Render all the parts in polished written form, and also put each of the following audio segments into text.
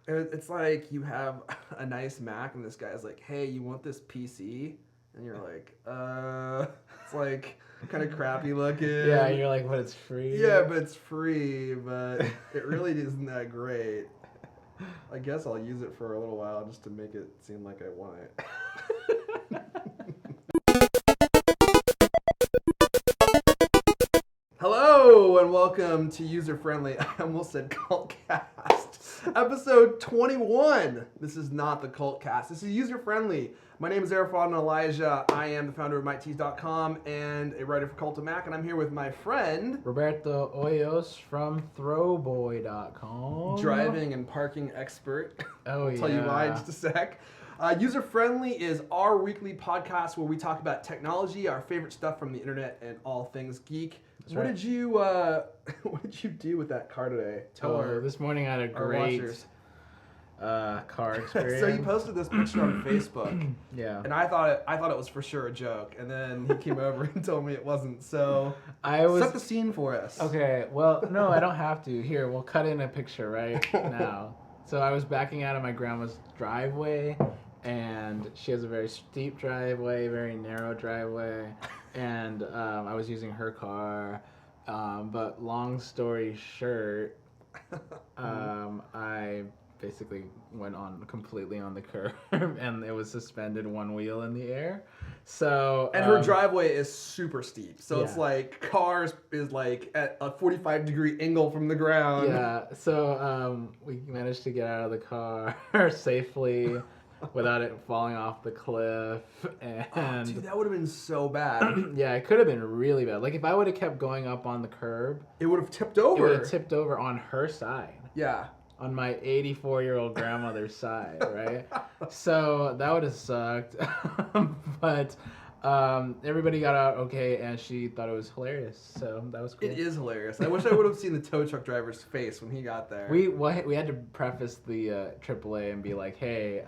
It's like you have a nice Mac and this guy's like, hey, you want this PC? And you're like, it's like kind of crappy looking. Yeah, you're like, but it's free. Yeah, but it's free, but it really isn't that great. I guess I'll use it for a little while just to make it seem like I want it. Hello and welcome to User Friendly. I almost said Cultcast. Episode 21. This is not the Cultcast. This is User Friendly. My name is Arafat Elijah. I am the founder of MyTees.com and a writer for Cult of Mac, and I'm here with my friend Roberto Hoyos from Throwboy.com. Driving and parking expert. Oh, I'll tell you why in just a sec. User Friendly is our weekly podcast where we talk about technology, our favorite stuff from the internet, and all things geek. That's what right. did you do with that car today? This morning I had a great car experience. So you posted this picture on Facebook. Yeah. And I thought it was for sure a joke, and then he came over and told me it wasn't. So set the scene for us. Okay. Well, no, I don't have to. Here, we'll cut in a picture right now. So I was backing out of my grandma's driveway, and she has a very steep driveway, very narrow driveway, and I was using her car. But long story short, I basically went on completely on the curb, and it was suspended one wheel in the air. So and her driveway is super steep, so yeah. It's like cars is like at a 45-degree angle from the ground. Yeah. So we managed to get out of the car safely without it falling off the cliff. And dude, that would have been so bad. yeah, it could have been really bad. Like if I would have kept going up on the curb, it would have tipped over. It would have tipped over on her side. Yeah. On my 84-year-old grandmother's side, right? So that would have sucked. But everybody got out okay, and she thought it was hilarious. So that was cool. It is hilarious. I wish I would have seen the tow truck driver's face when he got there. We had to preface the AAA and be like, hey,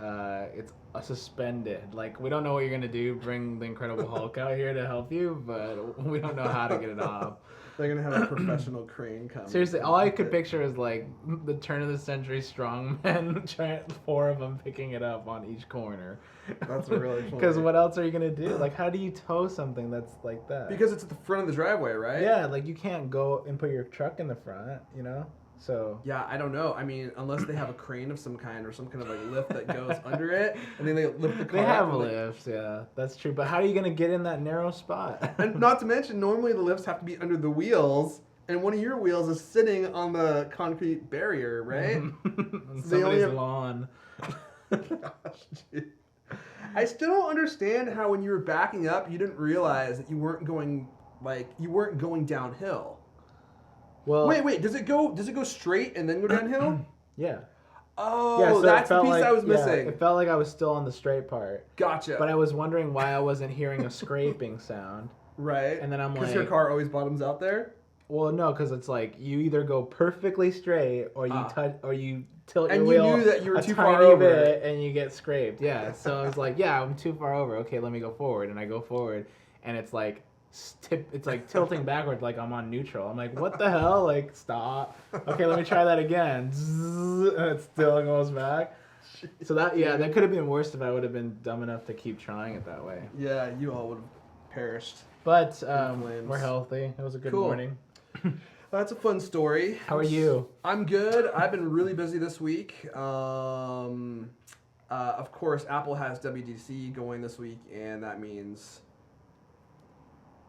it's suspended. Like, we don't know what you're going to do. Bring the Incredible Hulk out here to help you, but we don't know how to get it off. They're going to have a professional crane come. Seriously, all I could picture is like the turn of the century strongmen, 4 of them picking it up on each corner. That's really funny. Because what else are you going to do? Like, how do you tow something that's like that? Because it's at the front of the driveway, right? Yeah, like you can't go and put your truck in the front, you know? So yeah, I don't know. I mean, unless they have a crane of some kind or some kind of like lift that goes under it, and then they lift the car. They have up lifts, yeah, that's true. But how are you gonna get in that narrow spot? And not to mention, normally the lifts have to be under the wheels, and one of your wheels is sitting on the concrete barrier, right? On somebody's lawn. Gosh, dude. I still don't understand how when you were backing up, you didn't realize that you weren't going downhill. Well, wait. Does it go straight and then go downhill? Yeah. Oh, yeah, so that's the piece I was missing. It felt like I was still on the straight part. Gotcha. But I was wondering why I wasn't hearing a scraping sound. Right. And then I'm like, because your car always bottoms out there. Well, no, because it's like you either go perfectly straight or you tilt and your wheel you knew that you were a too tiny far over bit and you get scraped. Yeah. So I was like, yeah, I'm too far over. Okay, let me go forward, and I go forward, and it's like. It's like tilting backwards like I'm on neutral. I'm like, what the hell? Like, stop. Okay, let me try that again. And it still goes back. So that could have been worse if I would have been dumb enough to keep trying it that way. Yeah, you all would have perished. But we're healthy. It was a good morning. That's a fun story. How are you? I'm good. I've been really busy this week. Of course, Apple has WWDC going this week, and that means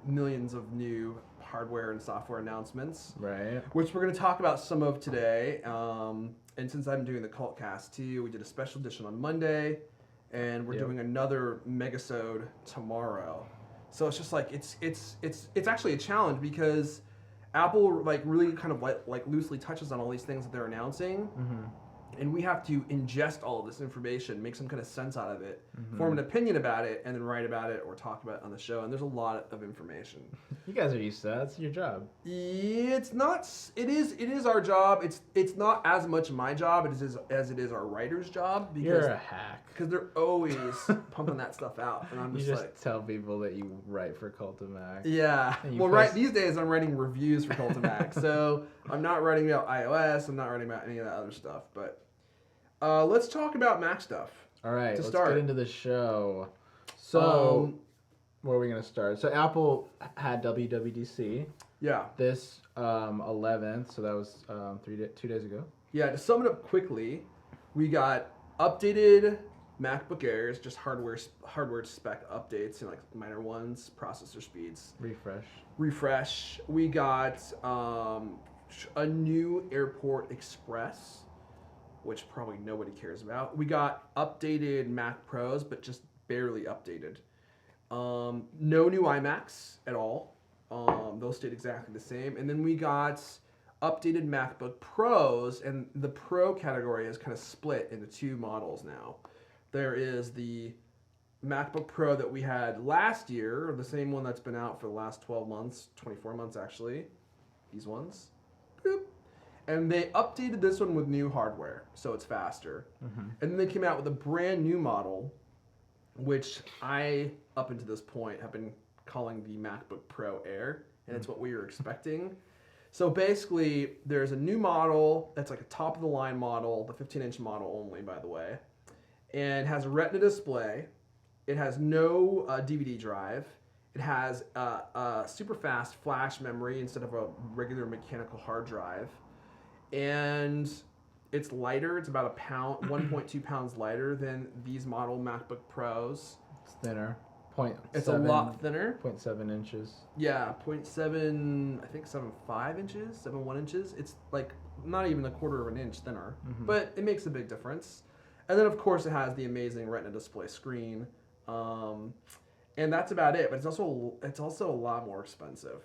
millions of new hardware and software announcements, right? Which we're going to talk about some of today. And since I'm doing the Cultcast too, we did a special edition on Monday, and we're doing another megasode tomorrow. So it's just like it's actually a challenge because Apple like really kind of like loosely touches on all these things that they're announcing. Mm-hmm. And we have to ingest all of this information, make some kind of sense out of it, form an opinion about it, and then write about it or talk about it on the show. And there's a lot of information. You guys are used to that. That's your job. It's not. It is our job. It's not as much my job as it is our writer's job. Because, you're a hack. Because they're always pumping that stuff out, and I'm just like. You just tell people that you write for Cult of Mac. Yeah. Well, right these days I'm writing reviews for Cult of Mac, so I'm not writing about iOS. I'm not writing about any of that other stuff, but. Let's talk about Mac stuff. All right, To let's start. get into the show. So, where are we gonna start? So Apple had WWDC Yeah. this 11th, so that was 2 days ago. Yeah, to sum it up quickly, we got updated MacBook Airs, just hardware spec updates, like minor ones, processor speeds. Refresh. We got a new Airport Express, which probably nobody cares about. We got updated Mac Pros, but just barely updated. No new iMacs at all. Those stayed exactly the same. And then we got updated MacBook Pros, and the Pro category is kind of split into two models now. There is the MacBook Pro that we had last year, or the same one that's been out for the last 12 months, 24 months actually. These ones. Boop. And they updated this one with new hardware, so it's faster. Mm-hmm. And then they came out with a brand new model, which I, up until this point, have been calling the MacBook Pro Air, and it's what we were expecting. So basically, there's a new model that's like a top-of-the-line model, the 15-inch model only, by the way, and has a Retina display. It has no DVD drive. It has a super fast flash memory instead of a regular mechanical hard drive. And it's lighter. It's about a pound, 1.2 pounds lighter than these model MacBook Pros. It's thinner. It's a lot thinner. 0.7 inches. Yeah, 0.7, I think 7.5 inches, 7.1 inches. It's like not even a quarter of an inch thinner, but it makes a big difference. And then, of course, it has the amazing Retina display screen. And that's about it, but it's also a lot more expensive.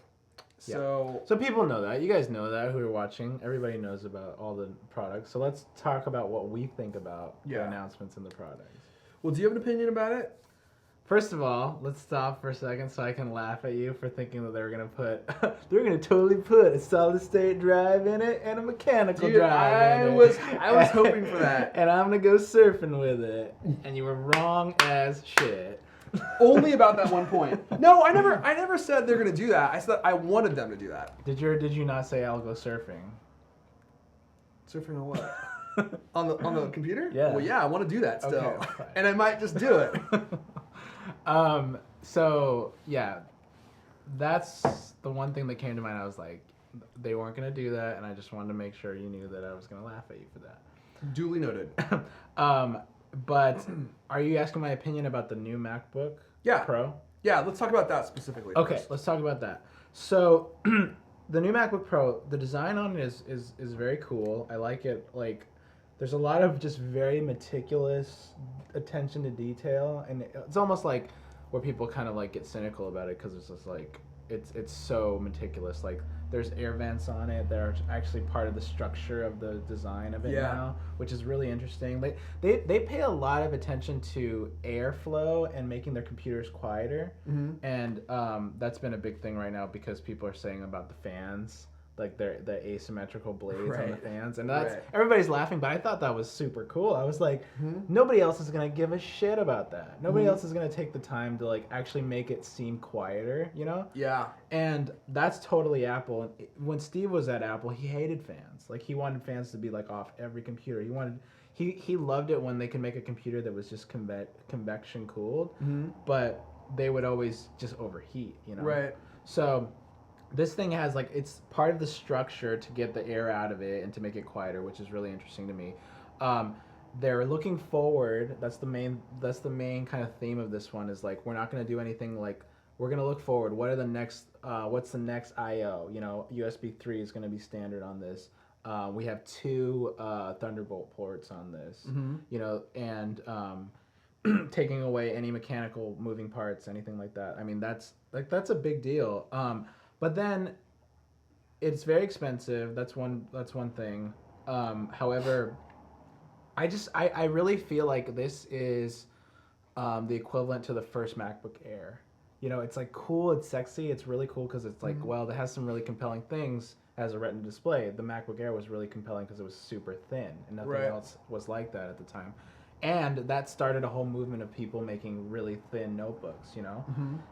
So people know that. You guys know that who are watching. Everybody knows about all the products. So let's talk about what we think about the announcements in the products. Well, do you have an opinion about it? First of all, let's stop for a second so I can laugh at you for thinking that they're gonna totally put a solid state drive in it and a mechanical drive in it. I was hoping for that. And I'm gonna go surfing with it. And you were wrong as shit. Only about that one point. No, I never said they're gonna do that. I said I wanted them to do that. Did you not say I'll go surfing? Surfing on what? on the computer? Yeah. Well, yeah, I want to do that still, okay. And I might just do it. So yeah, that's the one thing that came to mind. I was like, they weren't gonna do that, and I just wanted to make sure you knew that I was gonna laugh at you for that. Duly noted. But are you asking my opinion about the new MacBook Pro? Yeah, let's talk about that specifically. Okay, first. Let's talk about that. So the new MacBook Pro, the design on it is very cool. I like it. Like, there's a lot of just very meticulous attention to detail, and it's almost like where people kind of like get cynical about it because it's just like it's so meticulous. Like, there's air vents on it that are actually part of the structure of the design of it now, which is really interesting. They pay a lot of attention to airflow and making their computers quieter, and that's been a big thing right now because people are saying about the fans, like the asymmetrical blades on the fans, and that's everybody's laughing, but I thought that was super cool. I was like, nobody else is gonna give a shit about that. Nobody else is gonna take the time to like actually make it seem quieter, you know? Yeah. And that's totally Apple. And when Steve was at Apple, he hated fans. Like, he wanted fans to be like off every computer. He loved it when they could make a computer that was just convection cooled, but they would always just overheat, you know? Right. So this thing has, like, it's part of the structure to get the air out of it and to make it quieter, which is really interesting to me. They're looking forward. That's the main kind of theme of this one, is like, we're not going to do anything like, we're going to look forward. What are the next, what's the next I/O? You know, USB 3 is going to be standard on this. We have 2 Thunderbolt ports on this, you know, and taking away any mechanical moving parts, anything like that. I mean, that's a big deal. But then it's very expensive. That's one thing. However, I really feel like this is the equivalent to the first MacBook Air. You know, it's like cool, it's sexy, it's really cool because it's like, well, it has some really compelling things as a Retina display. The MacBook Air was really compelling because it was super thin, and nothing else was like that at the time. And that started a whole movement of people making really thin notebooks, you know?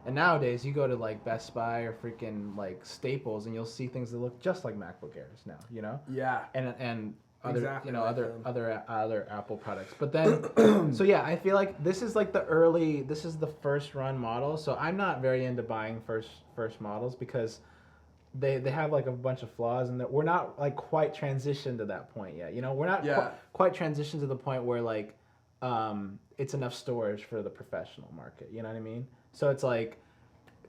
And nowadays, you go to, like, Best Buy or freaking, like, Staples, and you'll see things that look just like MacBook Airs now, you know? Yeah. And other exactly like them. other Apple products. But then, so yeah, I feel like this is like this is the first run model. So I'm not very into buying first models because they have like a bunch of flaws, and that we're not like quite transitioned to that point yet. You know, we're not quite transitioned to the point where like it's enough storage for the professional market. You know what I mean? So it's like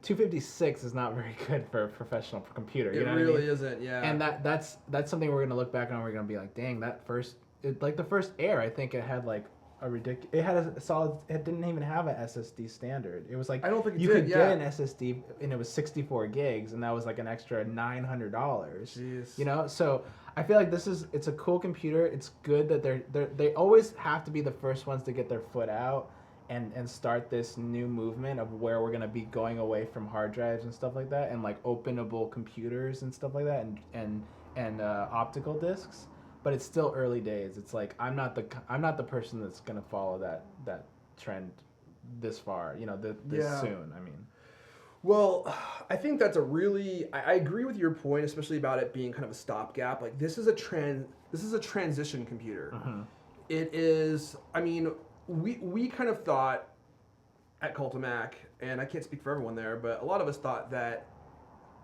256 is not very good for a professional computer. You know what I mean? Isn't, yeah. And that's something we're gonna look back on. And we're gonna be like, dang, like the first Air, I think it had like a ridiculous. It had a solid. It didn't even have an SSD standard. It was like I don't think you could get an SSD, and it was 64 gigs, and that was like an extra $900. Jeez. You know, so I feel like it's a cool computer. It's good that they always have to be the first ones to get their foot out and start this new movement of where we're gonna be going away from hard drives and stuff like that, and like openable computers and stuff like that, and optical discs. But it's still early days. It's like I'm not the person that's gonna follow that trend this far. You know, this soon. I mean. Well, I think that's I agree with your point, especially about it being kind of a stopgap. Like this is a transition computer. It is. I mean, we kind of thought at Cultimac, and I can't speak for everyone there, but a lot of us thought that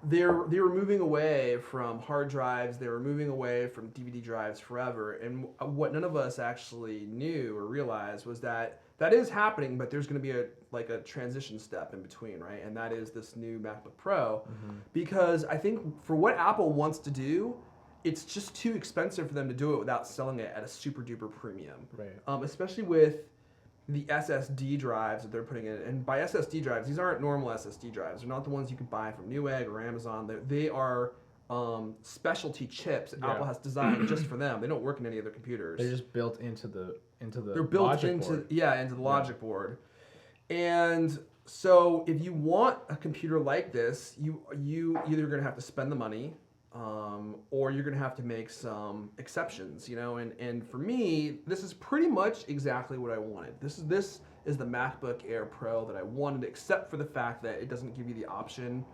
they were moving away from hard drives. They were moving away from DVD drives forever. And what none of us actually knew or realized was that is happening, but there's going to be a transition step in between, right? And that is this new MacBook Pro, because I think for what Apple wants to do, it's just too expensive for them to do it without selling it at a super duper premium, right? Especially with the SSD drives that they're putting in. And by SSD drives, these aren't normal SSD drives. They're not the ones you can buy from Newegg or Amazon. They are specialty chips that Apple has designed just for them. They don't work in any other computers. They're just built into the They're built logic into board. into the logic board. And so if you want a computer like this, you either going to have to spend the money, or you're going to have to make some exceptions, you know. And for me, this is pretty much exactly what I wanted. This is the MacBook Air Pro that I wanted, except for the fact that it doesn't give you the option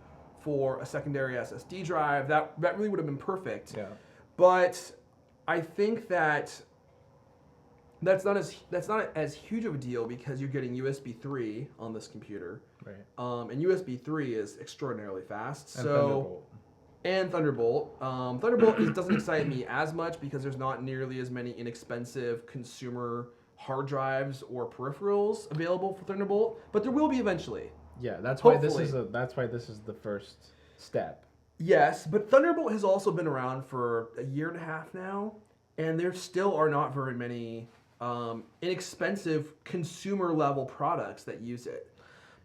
for a secondary SSD drive. That really would have been perfect. Yeah. But I think that's not as huge of a deal because you're getting USB 3 on this computer. Right. And USB 3 is extraordinarily fast. And Thunderbolt. And Thunderbolt. Thunderbolt doesn't excite me as much because there's not nearly as many inexpensive consumer hard drives or peripherals available for Thunderbolt, but there will be eventually. Yeah, that's why this is the first step. Yes, but Thunderbolt has also been around for a year and a half now, and there still are not very many inexpensive consumer level products that use it.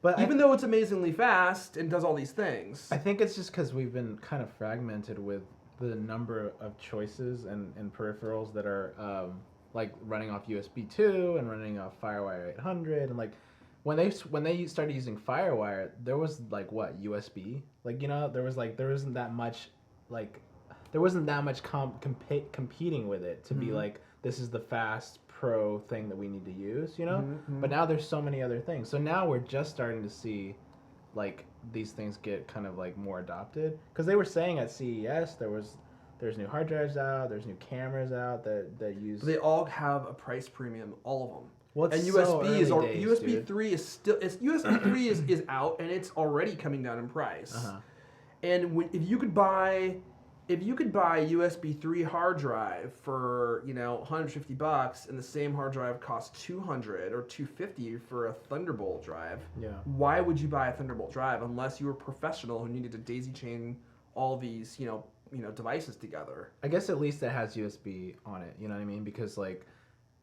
But even though it's amazingly fast and does all these things. I think it's just because we've been kind of fragmented with the number of choices and peripherals that are like running off USB 2 and running off FireWire 800. And like when they started using FireWire, there was like what, USB? Like, you know, there wasn't that much competing with it to be like, this is the fast pro thing that we need to use, you know? But now there's so many other things. So now we're just starting to see like these things get kind of like more adopted, because they were saying at CES there's new hard drives out, there's new cameras out that use. They all have a price premium, all of them. Well, and USB 3 is still USB 3 is out and it's already coming down in price. And if you could buy USB 3 hard drive for, you know, $150 and the same hard drive costs $200 or $250 for a Thunderbolt drive, why would you buy a Thunderbolt drive unless you were a professional who needed to daisy chain all these, you know, devices together? I guess at least it has USB on it, you know what I mean? Because like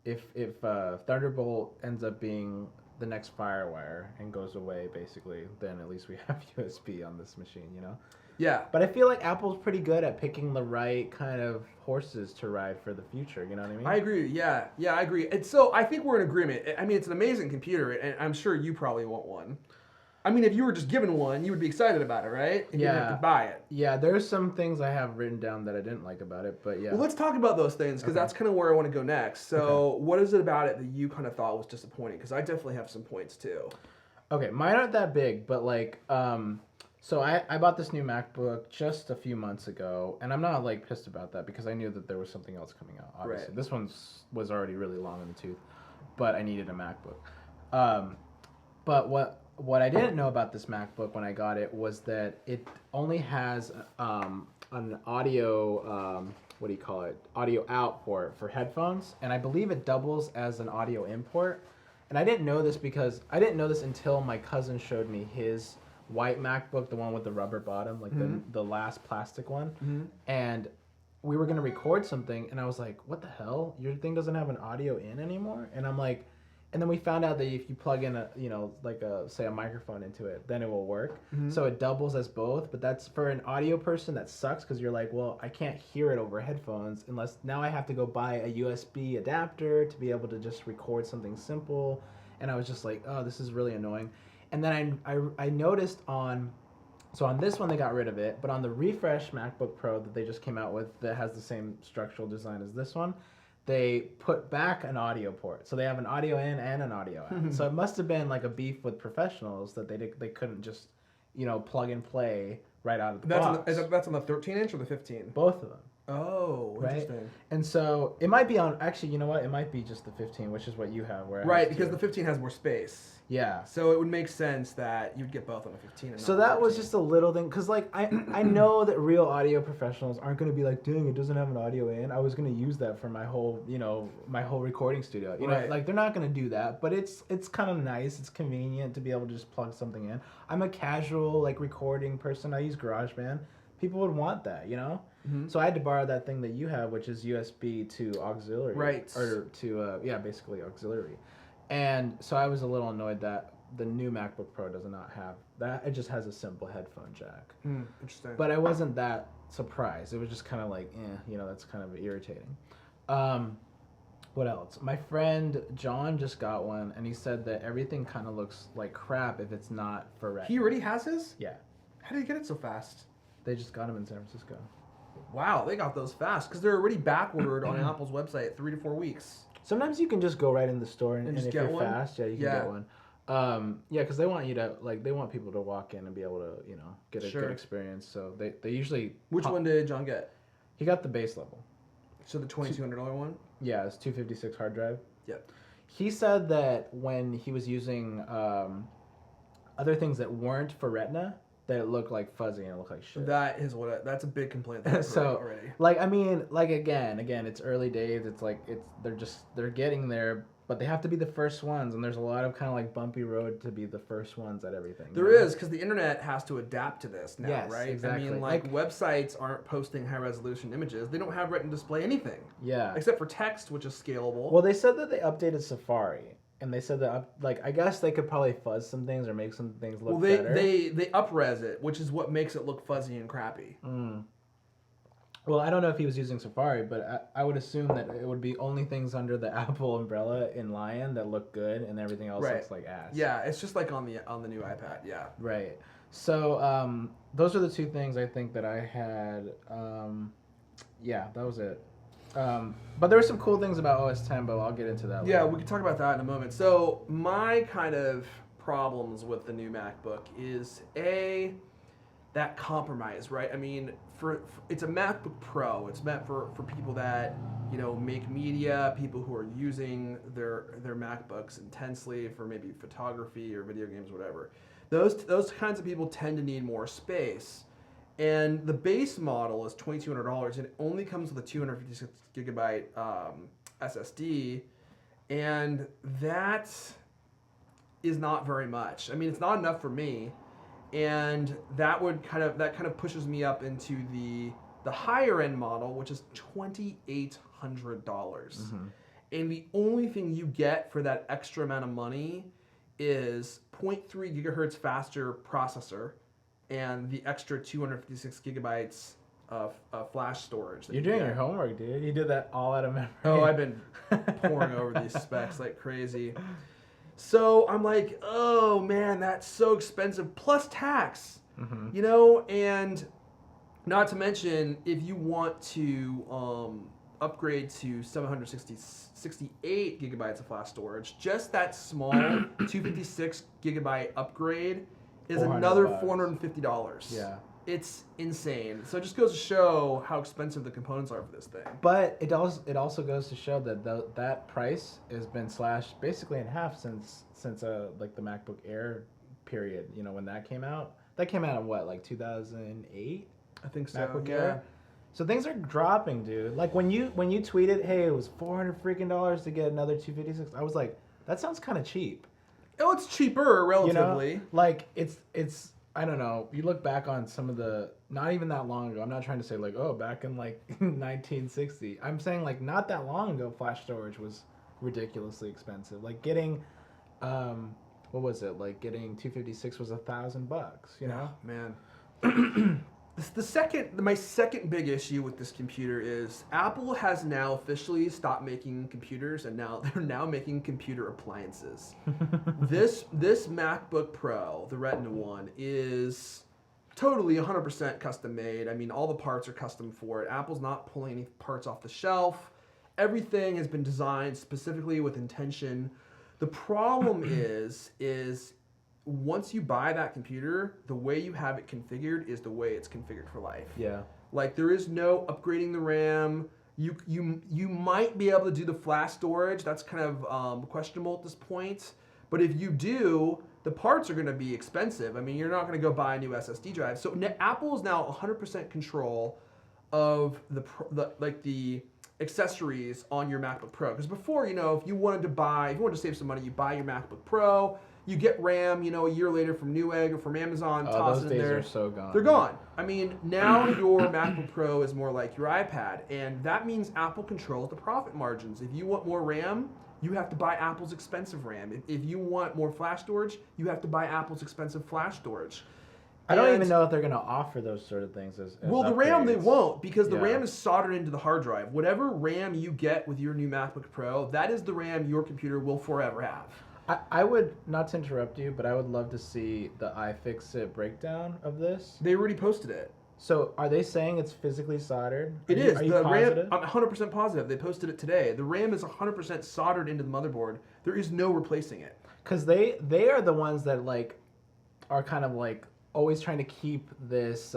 if Thunderbolt ends up being the next FireWire and goes away basically, then at least we have USB on this machine, you know? Yeah. But I feel like Apple's pretty good at picking the right kind of horses to ride for the future, you know what I mean? I agree, yeah, I agree. And so I think we're in agreement. I mean, it's an amazing computer, and I'm sure you probably want one. I mean, if you were just given one, you would be excited about it, right? And you'd have to buy it. Yeah, there's some things I have written down that I didn't like about it, but yeah. Well, let's talk about those things, because that's kind of where I want to go next. So what is it about it that you kind of thought was disappointing? Because I definitely have some points, too. Okay, mine aren't that big, but like, So I bought this new MacBook just a few months ago, and I'm not like pissed about that because I knew that there was something else coming out. Obviously, Right. this was already really long in the tooth, but I needed a MacBook. Um, but what I didn't know about this MacBook when I got it was that it only has an audio what do you call it? Audio out port for headphones, and I believe it doubles as an audio import. And I didn't know this because I didn't know this until my cousin showed me his white MacBook, the one with the rubber bottom, like the last plastic one. Mm-hmm. And we were gonna record something, and I was like, "What the hell? Your thing doesn't have an audio in anymore?" And I'm like, and then we found out that if you plug in a, like a, say a microphone into it, then it will work. Mm-hmm. So it doubles as both. But that's for an audio person that sucks because you're like, well, I can't hear it over headphones unless now I have to go buy a USB adapter to be able to just record something simple. And I was just like, oh, this is really annoying. And then I noticed on this one they got rid of it, but on the refresh MacBook Pro that they just came out with that has the same structural design as this one, they put back an audio port. So they have an audio in and an audio out. So it must have been like a beef with professionals that they couldn't just, plug and play right out of the box. That's on the 13-inch or the 15? Both of them. Oh, Right? interesting. And so it might be on, actually, you know what? It might be just the 15, which is what you have. Where Right, because the 15 has more space. Yeah. So it would make sense that you'd get both on the 15. And So not the that was 13. just a little thing, because like I know that real audio professionals aren't going to be like, dang, it doesn't have an audio in. I was going to use that for my whole, my whole recording studio. Right. Like they're not going to do that, but it's kind of nice. It's convenient to be able to just plug something in. I'm a casual like recording person. I use GarageBand. People would want that, Mm-hmm. So I had to borrow that thing that you have, which is USB to auxiliary. Right. Or to, basically auxiliary. And so I was a little annoyed that the new MacBook Pro does not have that. It just has a simple headphone jack. Interesting. But I wasn't that surprised. It was just kind of like, that's kind of irritating. What else? My friend John just got one, and he said that everything kind of looks like crap if it's not for Retina. He already has his? Yeah. How did he get it so fast? They just got him in San Francisco. Wow, they got those fast because they're already backordered on Apple's website 3 to 4 weeks. Sometimes you can just go right in the store and just if get you're one? fast, you can Yeah. get one. Because they want you to they want people to walk in and be able to get a Sure. good experience. So they usually. Which one did John get? He got the base level. So the $2,200 one? Yeah, it's 256 hard drive. Yep. He said that when he was using other things that weren't for Retina, that it looked like fuzzy and it looked like shit. That's a big complaint that I've heard So, already. Again, it's early days. It's like they're getting there, but they have to be the first ones, and there's a lot of kind of like bumpy road to be the first ones at everything. There is, because the internet has to adapt to this now, Yes, right? exactly. I mean, like websites aren't posting high resolution images. They don't have Retina display anything. Yeah. Except for text, which is scalable. Well, they said that they updated Safari, and they said that I guess they could probably fuzz some things or make some things look better. They up-res it, which is what makes it look fuzzy and crappy. Well, I don't know if he was using Safari, but I would assume that it would be only things under the Apple umbrella in Lion that look good, and everything else looks like ass. Yeah, it's just like on the new iPad. Yeah. Right. So those are the two things I think that I had. Yeah, that was it. But there were some cool things about OS 10, but I'll get into that later. Yeah, we can talk about that in a moment. So my kind of problems with the new MacBook is that compromise, right? I mean, it's a MacBook Pro. It's meant for people that make media, people who are using their MacBooks intensely for maybe photography or video games, whatever. Those kinds of people tend to need more space. And the base model is $2,200, and it only comes with a 256 gigabyte SSD, and that is not very much. I mean, it's not enough for me, and that kind of pushes me up into the higher end model, which is $2,800. And the only thing you get for that extra amount of money is 0.3 gigahertz faster processor and the extra 256 gigabytes of flash storage. You're doing your homework, dude. You did that all out of memory. Oh, I've been pouring over these specs like crazy. So I'm like, oh man, that's so expensive, plus tax. And not to mention, if you want to upgrade to 768 gigabytes of flash storage, just that small 256 gigabyte upgrade is another $400. $450. Yeah. It's insane. So it just goes to show how expensive the components are for this thing. But it also goes to show that that price has been slashed basically in half since like the MacBook Air period. You know, when that came out. That came out in what, like 2008? I think so. MacBook yeah. Air. So things are dropping, dude. Like when you tweeted, "Hey, it was $400 to get another 256," I was like, that sounds kind of cheap. Oh, it's cheaper relatively. You know? Like it's I don't know. You look back on some of the, not even that long ago. I'm not trying to say like, oh, back in like 1960. I'm saying like not that long ago, flash storage was ridiculously expensive. Like getting, what was it? Like getting 256 was $1,000. You know, man. My second big issue with this computer is Apple has now officially stopped making computers, and now they're now making computer appliances. This MacBook Pro, the Retina one, is totally 100% custom made. I mean, all the parts are custom for it. Apple's not pulling any parts off the shelf. Everything has been designed specifically with intention. The problem is once you buy that computer, the way you have it configured is the way it's configured for life. Yeah. Like there is no upgrading the RAM. You might be able to do the flash storage. That's kind of questionable at this point. But if you do, the parts are going to be expensive. I mean, you're not going to go buy a new SSD drive. So Apple is now 100% control of the accessories on your MacBook Pro. Because before, you know, if you wanted to save some money, you buy your MacBook Pro. You get RAM, you know, a year later from Newegg or from Amazon, toss it in there. Those days are so gone. They're gone. I mean, now your MacBook Pro is more like your iPad, and that means Apple controls the profit margins. If you want more RAM, you have to buy Apple's expensive RAM. If you want more flash storage, you have to buy Apple's expensive flash storage. I don't even know if they're going to offer those sort of things as well, the upgrades. RAM they won't, because the RAM is soldered into the hard drive. Whatever RAM you get with your new MacBook Pro, that is the RAM your computer will forever have. I would, not to interrupt you, but I would love to see the iFixit breakdown of this. They already posted it. So are they saying it's physically soldered? It is. Are you the positive? RAM, I'm 100% positive. They posted it today. The RAM is 100% soldered into the motherboard. There is no replacing it. Because they are the ones that like are kind of like always trying to keep this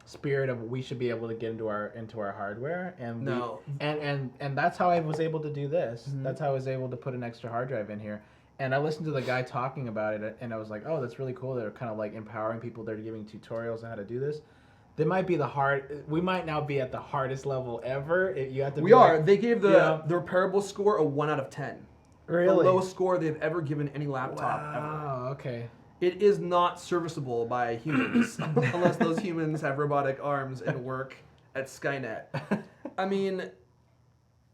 spirit of we should be able to get into our hardware, and and that's how I was able to do this. Mm-hmm. That's how I was able to put an extra hard drive in here. And I listened to the guy talking about it, and I was like, oh, that's really cool. They're kind of like empowering people. They're giving tutorials on how to do this. We might now be at the hardest level ever. You have to. We are. They gave the repairable score a 1 out of 10. Really? The lowest score they've ever given any laptop ever. Oh, okay. It is not serviceable by humans unless those humans have robotic arms and work at Skynet. I mean,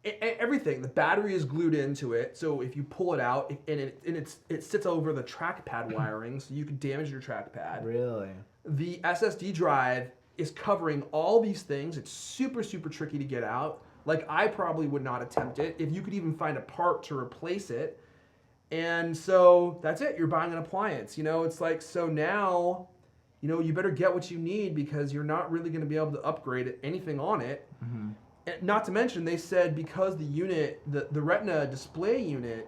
everything. The battery is glued into it, so if you pull it out, it sits over the trackpad wiring, so you can damage your trackpad. Really? The SSD drive is covering all these things. It's super, super tricky to get out. Like, I probably would not attempt it if you could even find a part to replace it. And so that's it. You're buying an appliance. You know, it's like, so now, you know, you better get what you need because you're not really going to be able to upgrade anything on it. Mm-hmm. And not to mention, they said because the unit, the Retina display unit,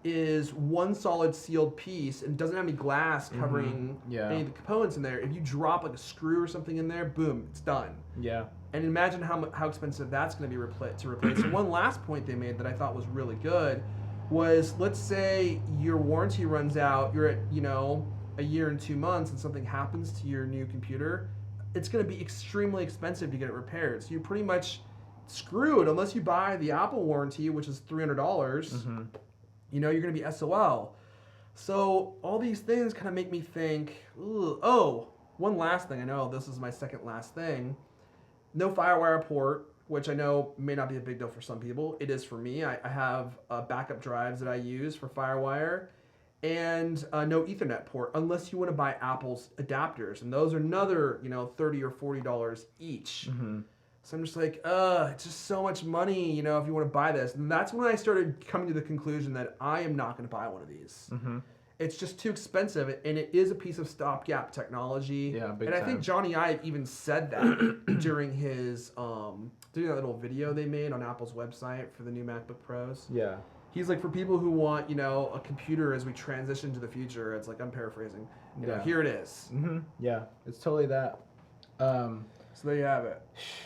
is one solid sealed piece and doesn't have any glass covering any of the components in there. If you drop like a screw or something in there, boom, it's done. Yeah. And imagine how expensive that's going to be to replace. So one last point they made that I thought was really good was, let's say your warranty runs out, you're at, you know, a year and 2 months, and something happens to your new computer, it's going to be extremely expensive to get it repaired. So you're pretty much screwed unless you buy the Apple warranty, which is $300. Mm-hmm. You know, you're going to be SOL. So all these things kind of make me think, oh, one last thing. I know this is my second last thing. No FireWire port, which I know may not be a big deal for some people. It is for me. I have backup drives that I use for FireWire, and no Ethernet port unless you want to buy Apple's adapters, and those are another, you know, $30 or $40 each. Mm-hmm. So I'm just like, it's just so much money, you know, if you want to buy this. And that's when I started coming to the conclusion that I am not going to buy one of these. Mm-hmm. It's just too expensive, and it is a piece of stopgap technology. Yeah, big and time. I think Johnny Ive even said that during his, during that little video they made on Apple's website for the new MacBook Pros. Yeah. He's like, for people who want, a computer as we transition to the future, it's like, I'm paraphrasing. Here it is. Mm-hmm. Yeah, it's totally that. So there you have it.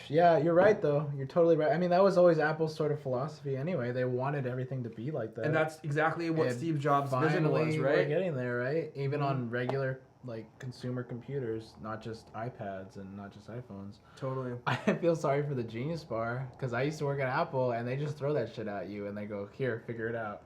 Yeah, you're right, though. You're totally right. I mean, that was always Apple's sort of philosophy anyway. They wanted everything to be like that. And that's exactly what Steve Jobs' vision was, right? We're getting there, right? Even on regular, consumer computers, not just iPads and not just iPhones. Totally. I feel sorry for the Genius Bar, because I used to work at Apple, and they just throw that shit at you, and they go, here, figure it out.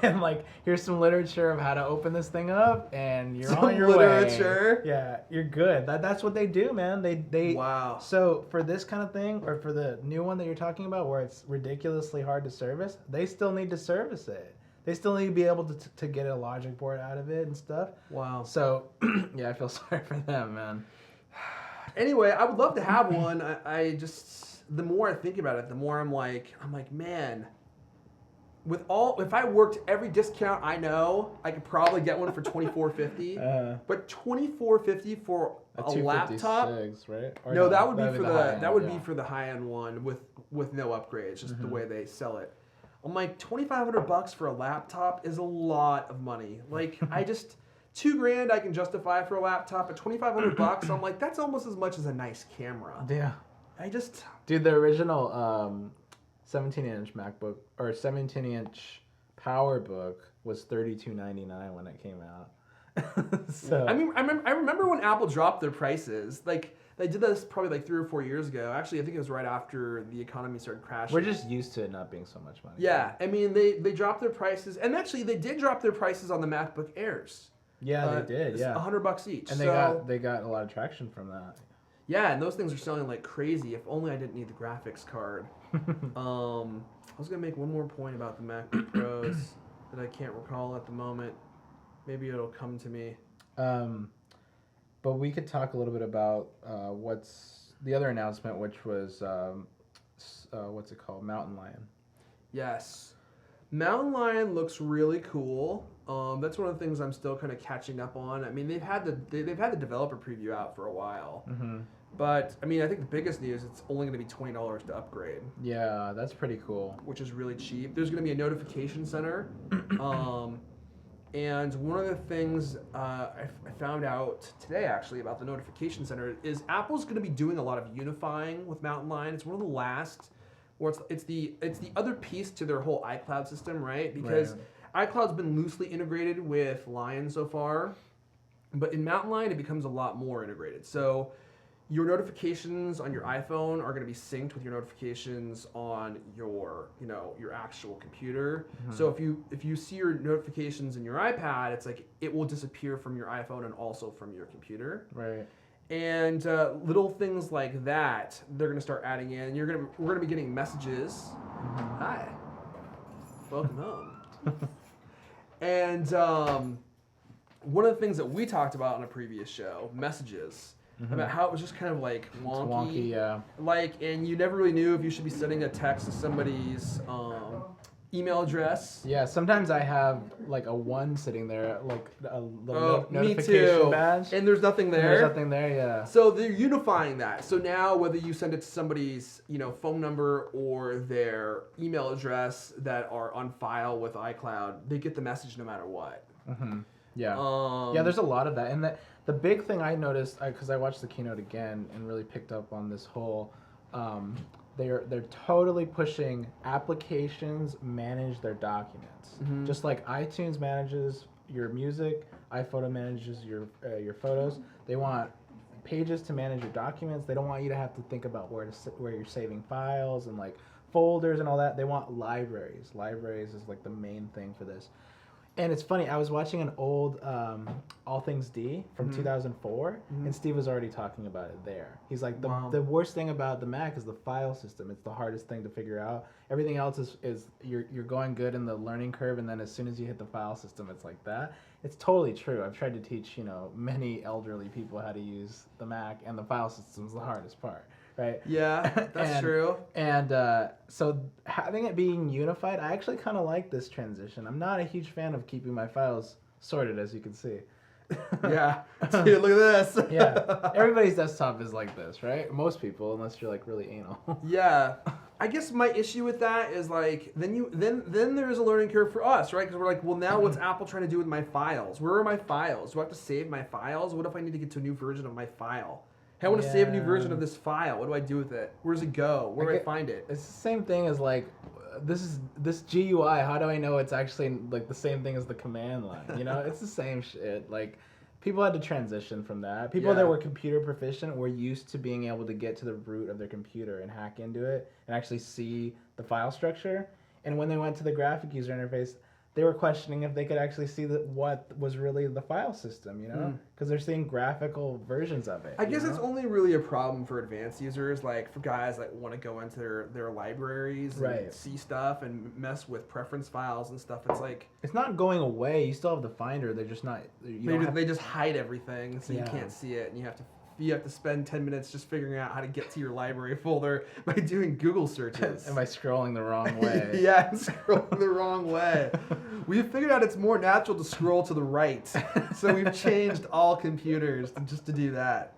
And here's some literature of how to open this thing up, and you're on your literature. way. Yeah, you're good. That's what they do, man. They wow. So for this kind of thing, or for the new one that you're talking about, where it's ridiculously hard to service, they still need to service it. They still need to be able to get a logic board out of it and stuff. Wow. So yeah, I feel sorry for them, man. Anyway, I would love to have one. I just, the more I think about it, the more I'm like, man. If I worked every discount I know, I could probably get one for $24.50. But $24.50 for a laptop, right? Or no, that would be for the be for the high end one with no upgrades, just the way they sell it. I'm like, $2,500 for a laptop is a lot of money. I just $2,000 I can justify for a laptop, but $2,500 I'm like, that's almost as much as a nice camera. Yeah. Dude, the original 17-inch MacBook or 17-inch PowerBook was $32.99 when it came out. So I mean, I remember when Apple dropped their prices. They did this probably 3 or 4 years ago. Actually, I think it was right after the economy started crashing. We're just used to it not being so much money. Yeah, I mean, they dropped their prices, and actually they did drop their prices on the MacBook Airs. Yeah, they did. Yeah, $100 each. And they got a lot of traction from that. Yeah, and those things are selling like crazy. If only I didn't need the graphics card. I was gonna make one more point about the MacBook Pros that I can't recall at the moment. Maybe it'll come to me. But we could talk a little bit about what's the other announcement, which was what's it called, Mountain Lion. Yes, Mountain Lion looks really cool. That's one of the things I'm still kind of catching up on. I mean, they've had the developer preview out for a while. Mm-hmm. But, I mean, I think the biggest news, it's only going to be $20 to upgrade. Yeah, that's pretty cool. Which is really cheap. There's going to be a notification center. And one of the things I found out today, actually, about the notification center is Apple's going to be doing a lot of unifying with Mountain Lion. It's one of the last, or it's the other piece to their whole iCloud system, right? Because iCloud's been loosely integrated with Lion so far. But in Mountain Lion, it becomes a lot more integrated. So your notifications on your iPhone are going to be synced with your notifications on your actual computer. Mm-hmm. So if you see your notifications in your iPad, it's like it will disappear from your iPhone and also from your computer. Right. And little things like that, they're going to start adding in. We're going to be getting messages. Mm-hmm. Hi. Welcome home. And one of the things that we talked about on a previous show, messages. Mm-hmm. About how it was just kind of wonky. It's wonky, yeah. And you never really knew if you should be sending a text to somebody's email address. Yeah, sometimes I have a 1 sitting there, a little notification badge. And there's nothing there. There's nothing there, yeah. So they're unifying that. So now whether you send it to somebody's phone number or their email address that are on file with iCloud, they get the message no matter what. Mm-hmm. Yeah. Yeah, there's a lot of that. And the big thing I noticed, because I watched the keynote again and really picked up on this whole, they're totally pushing applications manage their documents. Mm-hmm. Just like iTunes manages your music, iPhoto manages your photos. They want Pages to manage your documents. They don't want you to have to think about where you're saving files and folders and all that. They want libraries. Libraries is the main thing for this. And it's funny, I was watching an old All Things D from 2004, and Steve was already talking about it there. He's like, the worst thing about the Mac is the file system. It's the hardest thing to figure out. Everything else is you're going good in the learning curve, and then as soon as you hit the file system, it's like that. It's totally true. I've tried to teach, many elderly people how to use the Mac, and the file system's the hardest part. Right? Yeah, that's true. And so having it being unified, I actually kind of like this transition. I'm not a huge fan of keeping my files sorted, as you can see. Yeah. Dude, look at this. Yeah. Everybody's desktop is like this, right? Most people, unless you're like really anal. Yeah. I guess my issue with that is like then there's a learning curve for us, right? Because we're like, well, now what's Apple trying to do with my files? Where are my files? Do I have to save my files? What if I need to get to a new version of my file? Hey, I want to save a new version of this file. What do I do with it? Where does it go? Where do I find it? It's the same thing as like this GUI. How do I know it's actually like the same thing as the command line? You know, it's the same shit. Like people had to transition from that. People that were computer proficient were used to being able to get to the root of their computer and hack into it and actually see the file structure. And when they went to the graphic user interface, they were questioning if they could actually see what was really the file system, you know? Because they're seeing graphical versions of it. I guess it's only really a problem for advanced users, like for guys that want to go into their libraries and see stuff and mess with preference files and stuff. It's like... It's not going away. You still have the Finder. They're just not... They just hide everything so you can't see it, and you have to spend 10 minutes just figuring out how to get to your library folder by doing Google searches. And by scrolling the wrong way. Yeah, scrolling the wrong way. We've figured out it's more natural to scroll to the right. So we've changed all computers just to do that.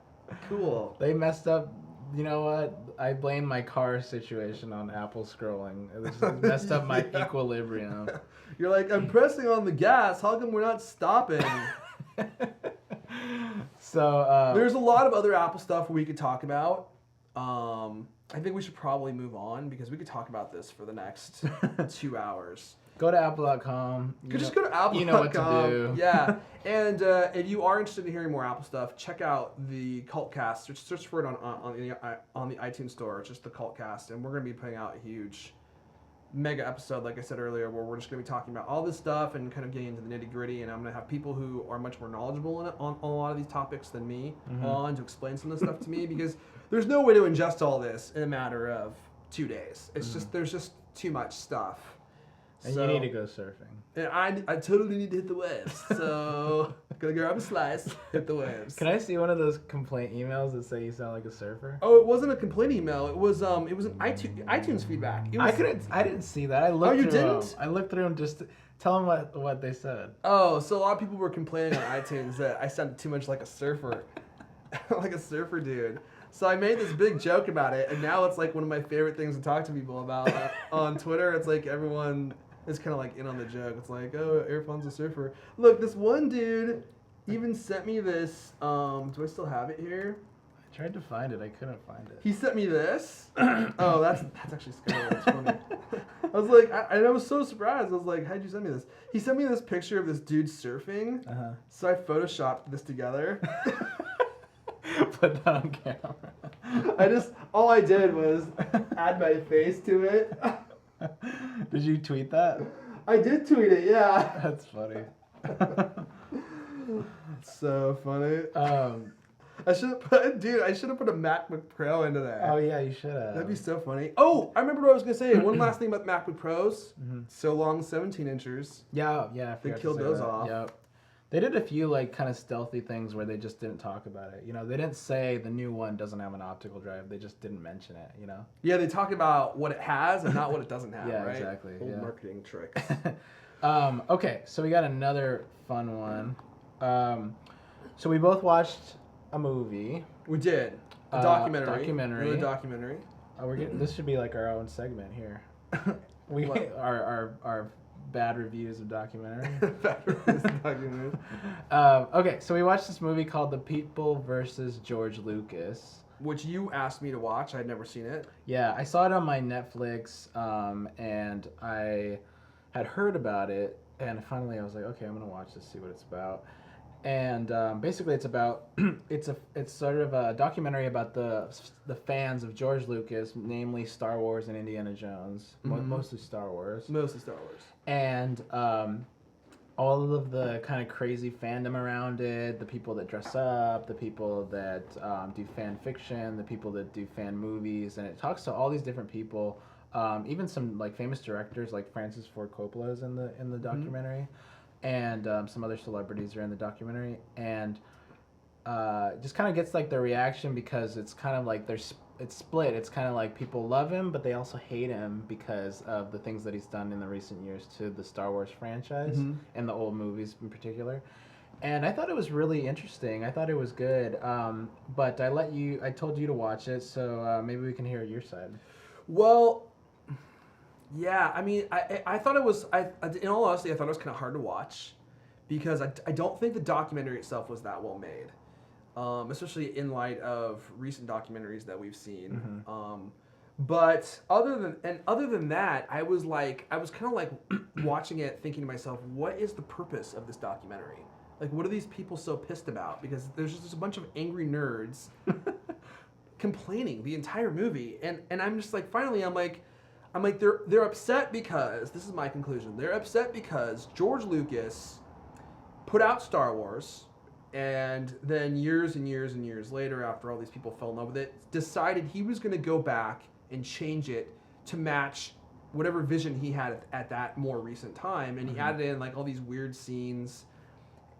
Cool. They messed up. You know what? I blame my car situation on Apple scrolling. It messed up my equilibrium. You're like, I'm pressing on the gas. How come we're not stopping? So there's a lot of other Apple stuff we could talk about. I think we should probably move on because we could talk about this for the next 2 hours. Go to apple.com. Just go to apple.com. You know what to do. Yeah. And if you are interested in hearing more Apple stuff, check out the Cultcast. Search for it on the iTunes store. It's just the Cultcast. And we're going to be putting out a huge mega episode, like I said earlier, where we're just going to be talking about all this stuff and kind of getting into the nitty gritty. And I'm going to have people who are much more knowledgeable on a lot of these topics than me on to explain some of this stuff to me, because there's no way to ingest all this in a matter of 2 days. It's just, there's just too much stuff. And you need to go surfing. And I totally need to hit the waves. So gonna grab a slice, hit the waves. Can I see one of those complaint emails that say you sound like a surfer? Oh, it wasn't a complaint email. It was an iTunes feedback. I didn't see that. I looked you through didn't? them. I looked through them just to tell them what they said. Oh, so a lot of people were complaining on iTunes that I sounded too much like a surfer, like a surfer dude. So I made this big joke about it, and now it's like one of my favorite things to talk to people about on Twitter. It's like everyone is kind of like in on the joke. It's like, oh, Irfan's a surfer. Look, this one dude even sent me this. Do I still have it here? I tried to find it. I couldn't find it. He sent me this. Oh, that's actually scary. That's funny. I was like, I was so surprised. I was like, how'd you send me this? He sent me this picture of this dude surfing. So I photoshopped this together. Put that on camera. All I did was add my face to it. Did you tweet that? I did tweet it, yeah. That's funny. So funny. I should have put a MacBook Pro into there. Oh yeah, you should have. That'd be so funny. Oh, I remember what I was gonna say. One last thing about MacBook Pros. So long 17 inchers. Yeah. They killed those off. Yep. They did a few like kind of stealthy things where they just didn't talk about it. You know, they didn't say the new one doesn't have an optical drive. They just didn't mention it. You know. Yeah, they talk about what it has and not what it doesn't have. Yeah, right? exactly. Old marketing tricks. Okay, so we got another fun one. So we both watched a movie. We did a documentary. Documentary. A documentary. This should be like our own segment here. Our bad reviews of documentary. Bad reviews of documentary. Okay, so we watched this movie called The People versus George Lucas, which you asked me to watch. I'd never seen it. Yeah, I saw it on my Netflix, and I had heard about it, and finally I was like, okay, I'm gonna watch this, see what it's about. And basically, it's about it's sort of a documentary about the fans of George Lucas, namely Star Wars and Indiana Jones, mostly Star Wars. Mostly Star Wars. And all of the kind of crazy fandom around it, the people that dress up, the people that do fan fiction, the people that do fan movies, and it talks to all these different people, even some like famous directors like Francis Ford Coppola is in the documentary. And some other celebrities are in the documentary, and just kind of gets like the reaction because it's kind of like it's split. It's kind of like people love him, but they also hate him because of the things that he's done in the recent years to the Star Wars franchise and the old movies in particular. And I thought it was really interesting. I thought it was good. But I told you to watch it, so maybe we can hear your side. Well, yeah, I mean, I thought it was, in all honesty, I thought it was kind of hard to watch because I don't think the documentary itself was that well made, especially in light of recent documentaries that we've seen. Mm-hmm. But other than that, I was kind of like watching it, thinking to myself, what is the purpose of this documentary? Like, what are these people so pissed about? Because there's just a bunch of angry nerds complaining the entire movie, and I'm just like, finally, I'm like they're upset because this is my conclusion. They're upset because George Lucas put out Star Wars, and then years and years and years later, after all these people fell in love with it, decided he was going to go back and change it to match whatever vision he had at that more recent time, and he added in like all these weird scenes,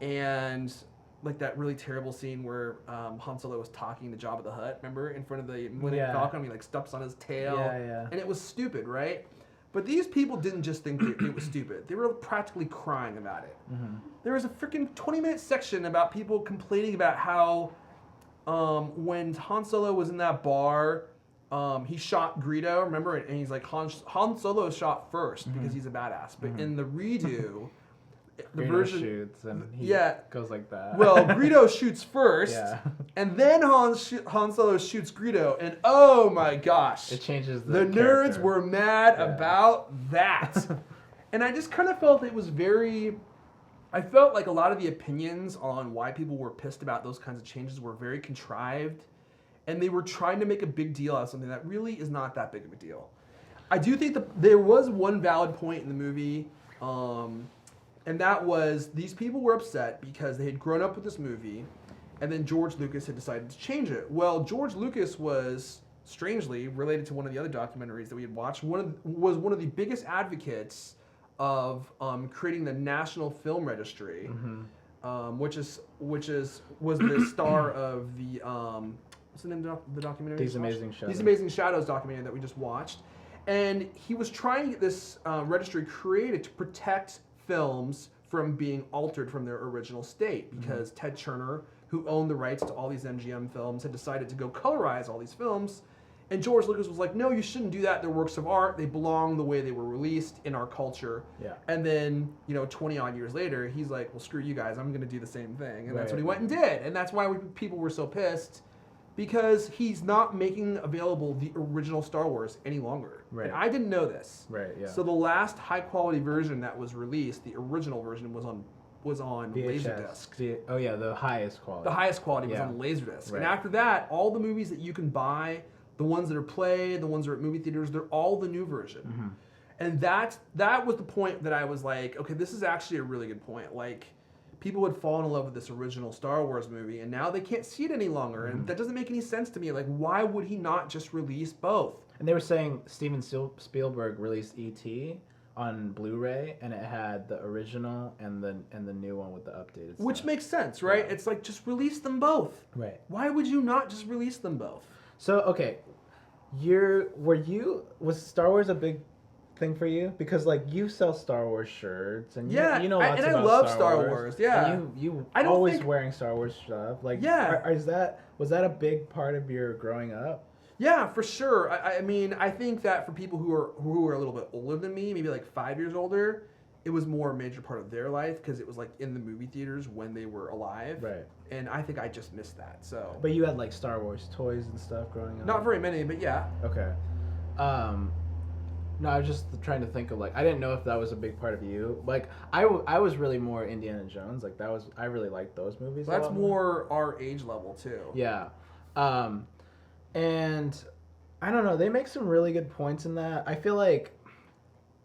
and like that really terrible scene where Han Solo was talking to Jabba the Hutt, remember, in front of the Millennium Falcon, he like steps on his tail, and it was stupid, right? But these people didn't just think it was stupid. They were practically crying about it. Mm-hmm. There was a freaking 20-minute section about people complaining about how when Han Solo was in that bar, he shot Greedo, remember? And he's like, Han Solo shot first because he's a badass. But in the redo, the Greedo version shoots and he goes like that. Well, Greedo shoots first, and then Han Solo shoots Greedo, and oh my gosh, it changes the nerds were mad about that. And I just kind of felt it was I felt like a lot of the opinions on why people were pissed about those kinds of changes were very contrived, and they were trying to make a big deal out of something that really is not that big of a deal. I do think that there was one valid point in the movie, and that was these people were upset because they had grown up with this movie, and then George Lucas had decided to change it. Well, George Lucas was, strangely, related to one of the other documentaries that we had watched, was one of the biggest advocates of creating the National Film Registry, which was the star of the what's the name of the documentary? These Amazing Shadows. These Amazing Shadows documentary that we just watched, and he was trying to get this registry created to protect films from being altered from their original state, because Ted Turner, who owned the rights to all these MGM films, had decided to go colorize all these films, and George Lucas was like, no, you shouldn't do that. They're works of art. They belong the way they were released in our culture. Yeah. And then, 20 odd years later, he's like, well, screw you guys. I'm going to do the same thing. And that's what he went and did. And that's why people were so pissed, because he's not making available the original Star Wars any longer. Right. And I didn't know this. Right, yeah. So the last high-quality version that was released, the original version, was on Laserdisc. The highest quality. The highest quality was on Laserdisc. Right. And after that, all the movies that you can buy, the ones that are played, the ones that are at movie theaters, they're all the new version. Mm-hmm. And that was the point that I was like, okay, this is actually a really good point. Like, people had fallen in love with this original Star Wars movie, and now they can't see it any longer. And that doesn't make any sense to me. Like, why would he not just release both? And they were saying Steven Spielberg released E.T. on Blu-ray, and it had the original and the new one with the updated stuff. Which makes sense, right? Yeah. It's like, just release them both. Right. Why would you not just release them both? So, okay, was Star Wars a big thing for you? Because like you sell Star Wars shirts and you know lots about I love Star Wars. Yeah, and you always wearing Star Wars stuff. Like was that a big part of your growing up? Yeah, for sure. I mean, I think that for people who are a little bit older than me, maybe like 5 years older, it was more a major part of their life because it was like in the movie theaters when they were alive. Right. And I think I just missed that. So. But you had like Star Wars toys and stuff growing up. Not very many, but yeah. Okay. No, I was just trying to think of like, I didn't know if that was a big part of you. Like, I was really more Indiana Jones. Like, I really liked those movies. That's more our age level, too. Yeah. And I don't know, they make some really good points in that. I feel like,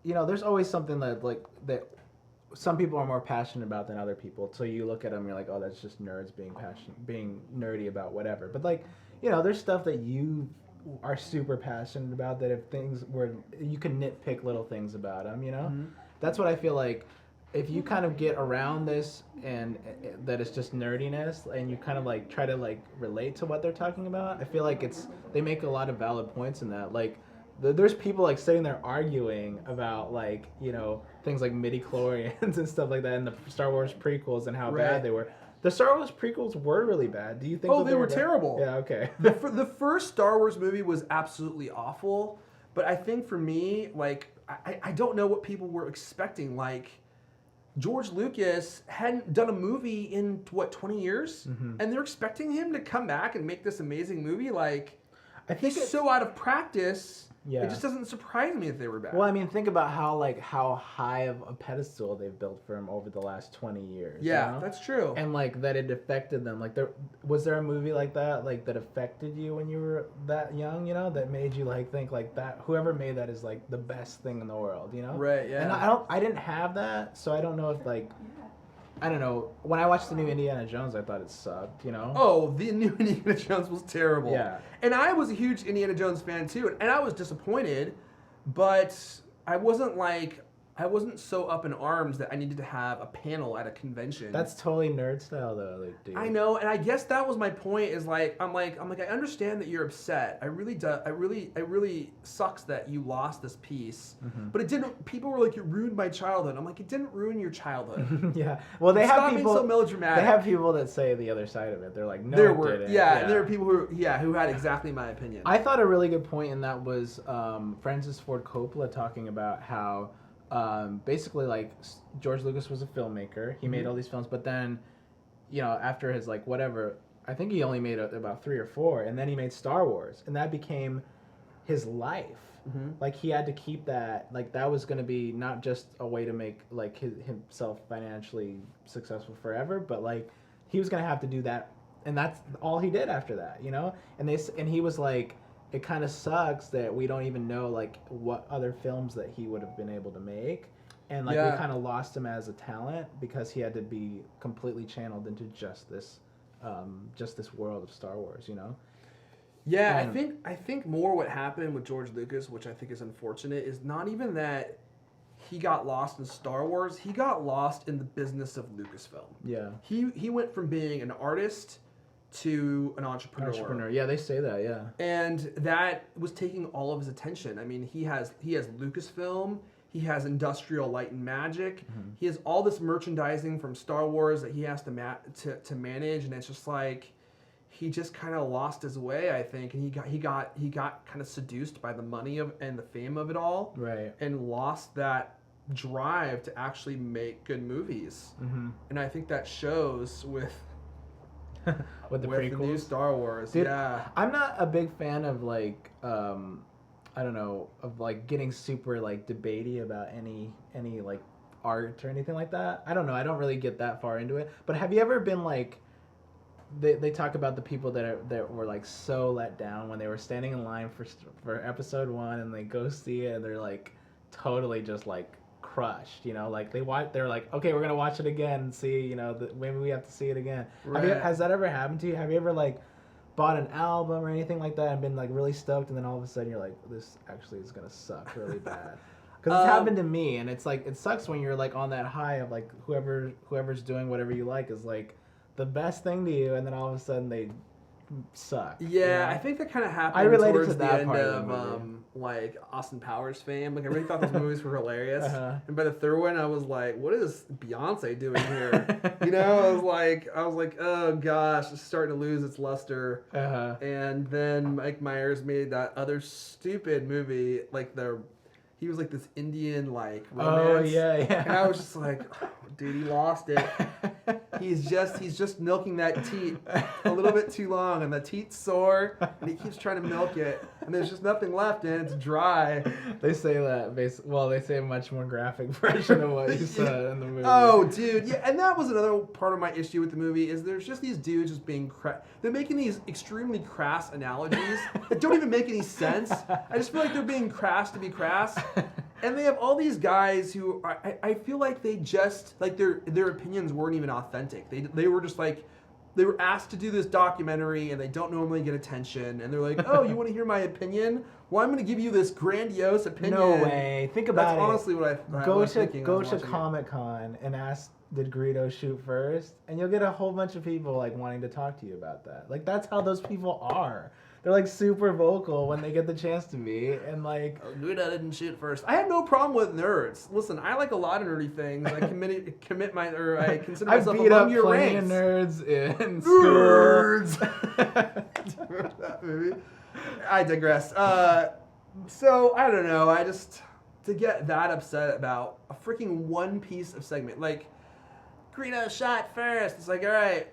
there's always something that some people are more passionate about than other people. So you look at them, you're like, oh, that's just nerds being nerdy about whatever. But like, there's stuff that you are super passionate about that if things were, you can nitpick little things about them, Mm-hmm. That's what I feel like. If you kind of get around this and that it's just nerdiness and you kind of like try to like relate to what they're talking about, I feel like they make a lot of valid points in that. Like there's people like sitting there arguing about like things like midi-chlorians and stuff like that in the Star Wars prequels and how bad they were. The Star Wars prequels were really bad. Do you think? Oh, they were terrible. Yeah. Okay. The first Star Wars movie was absolutely awful, but I think for me, like, I don't know what people were expecting. Like, George Lucas hadn't done a movie in 20 years, and they're expecting him to come back and make this amazing movie. Like, I think he's so out of practice. Yeah. It just doesn't surprise me if they were bad. Well, I mean, think about how high of a pedestal they've built for him over the last 20 years. Yeah, that's true. And like that it affected them. Like was there a movie like that that affected you when you were that young, that made you like think like that whoever made that is like the best thing in the world, Right, yeah. And I didn't have that, so I don't know if like I don't know. When I watched the new Indiana Jones, I thought it sucked, Oh, the new Indiana Jones was terrible. Yeah. And I was a huge Indiana Jones fan too, and I was disappointed, but I wasn't so up in arms that I needed to have a panel at a convention. That's totally nerd style though, like, dude. I know, and I guess that was my point. Is like I'm like I understand that you're upset. I really sucks that you lost this piece. But it didn't. People were like, it ruined my childhood. I'm like, it didn't ruin your childhood. Yeah. Well, they have people. Being so melodramatic. They have people that say the other side of it. They're like, no, it didn't. Yeah, and there were people who had exactly my opinion. I thought a really good point, and that was Francis Ford Coppola talking about how. Basically, like, George Lucas was a filmmaker. He made all these films, but then, after his, like, whatever, I think he only made about 3 or 4, and then he made Star Wars, and that became his life. Like, he had to keep that, like, that was going to be not just a way to make, like, himself financially successful forever, but, like, he was going to have to do that, and that's all he did after that, and he was like, it kind of sucks that we don't even know like what other films that he would have been able to make, and like we kind of lost him as a talent because he had to be completely channeled into just this world of Star Wars, Yeah, and I think more what happened with George Lucas, which I think is unfortunate, is not even that he got lost in Star Wars. He got lost in the business of Lucasfilm. Yeah, he went from being an artist to an entrepreneur. Yeah, they say that, yeah. And that was taking all of his attention. I mean, he has Lucasfilm, he has Industrial Light and Magic, he has all this merchandising from Star Wars that he has to manage, and it's just like he just kind of lost his way, I think, and he got kind of seduced by the money and the fame of it all, right? And lost that drive to actually make good movies. And I think that shows with with the prequels. The new Star Wars. Dude, yeah. I'm not a big fan of like I don't know, of like getting super like debatey about any like art or anything like that. I don't know. I don't really get that far into it. But have you ever been like they talk about the people that were like so let down when they were standing in line for episode 1 and they go see it and they're like totally just like crushed, like they're like, okay, we're gonna watch it again and see, maybe we have to see it again. Right. Has that ever happened to you? Have you ever like bought an album or anything like that and been like really stoked, and then all of a sudden you're like, this actually is gonna suck really bad? Because it's happened to me, and it's like it sucks when you're like on that high of like whoever's doing whatever you like is like the best thing to you, and then all of a sudden they suck. Yeah, I think that kind of happened towards the end of like Austin Powers fame. Like I really thought those movies were hilarious, and by the third one, I was like, "What is Beyonce doing here?" I was like, "Oh gosh, it's starting to lose its luster." And then Mike Myers made that other stupid movie, he was like this Indian like romance. Oh yeah. And I was just like, oh, dude, he lost it. He's just milking that teat a little bit too long, and the teat's sore, and he keeps trying to milk it, and there's just nothing left, and it's dry. They say that they say a much more graphic version of what you said in the movie. Oh, dude, yeah, and that was another part of my issue with the movie is there's just these dudes just being they're making these extremely crass analogies that don't even make any sense. I just feel like they're being crass to be crass. And they have all these guys who I feel like they just like their opinions weren't even authentic. They were just like they were asked to do this documentary and they don't normally get attention, and they're like, oh, you want to hear my opinion? Well, I'm going to give you this grandiose opinion. No way. Think about That's honestly what I was thinking. Go to Comic-Con and ask, did Greedo shoot first? And you'll get a whole bunch of people like wanting to talk to you about that. Like that's how those people are. They're like super vocal when they get the chance to be, and like. Greta didn't shoot first. I have no problem with nerds. Listen, I like a lot of nerdy things. I I consider myself I beat up among your plenty ranks. of nerds in Nerds. school. Remember that movie? I digress. So I don't know. I just to get that upset about a freaking one piece of segment like Greta shot first. It's like, all right.